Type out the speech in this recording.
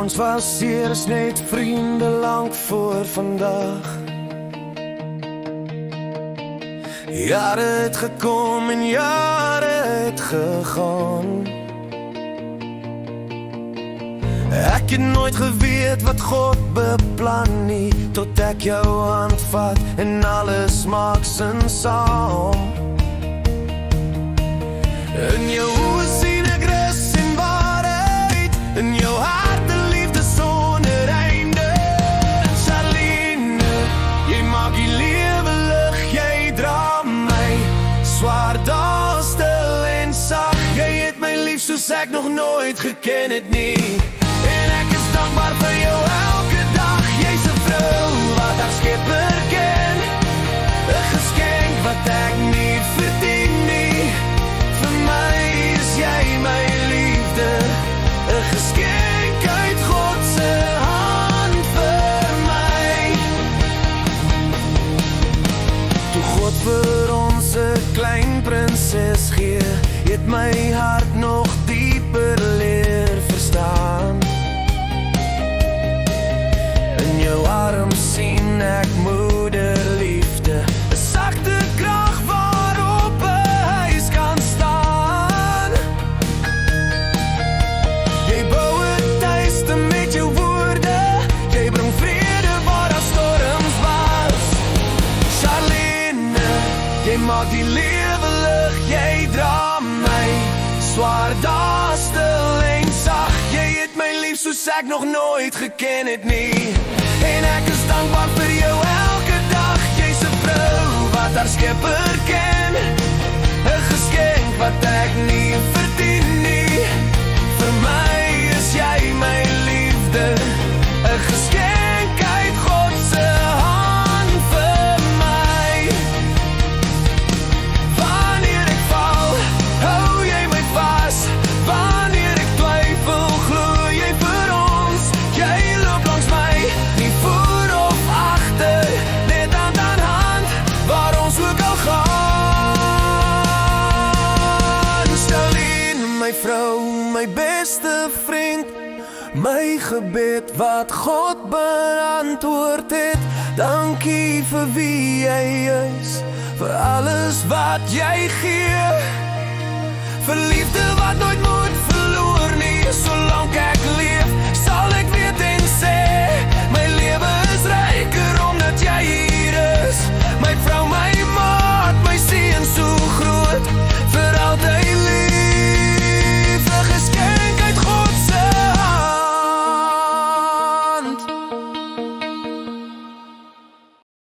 Ons was eers net vriende lank voor vandag. Jare het gekom en jare het gegaan. Ek het nooit geweet wat God beplan nie, tot ek jou hand vat en alles maak sin saam. In jou oë sien ek rus en waarheid, in jou hart 'n liefde sonder einde. Charlene, jy maak die lewe lig, jy dra my swaar dae stil en sag. Jy het my lief soos ek nog nooit geken het nie. En ek is dankbaar vir jou elke dag. Jy's 'n vrou wat ek Skepper ken, 'n geskenk wat ek nie verdien nie. Vir my is jy my liefde, 'n geskenk uit God se hand vir my. Toe God vir ons 'n klein prinses gee, het my hart nog dieper leer verstaan. In jou arm sien ek moederliefde, 'n sagte krag waarop 'n huis kan staan. Jy bou 'n tuiste met jou woorde, jy bring vrede waar daar storms was. Charlene, jy maak die lewe lig, jy dra my swaar dae stil en sag. Jy het my lief soos ek nog nooit geken het nie. En ek is dankbaar vir jou elke dag. Jy's 'n vrou wat haar Skepper ken, 'n geskenk wat ek nie verdien nie. Vir my is jy my liefde, 'n geskenk uit God se hand vir my. Wanneer ek val, hou jy my vas. Wanneer ek twyfel, glo jy vir ons. Jy loop langs my, nie voor of agter, net hand aan hand, waar ons ook al gaan. Charlene, my vrou, my beste vriend, my gebed wat God beantwoord het. Dankie vir wie jy is, vir alles wat jy gee, vir liefde wat nooit moet verloor nie. Solank ek leef, sal ek weet en sê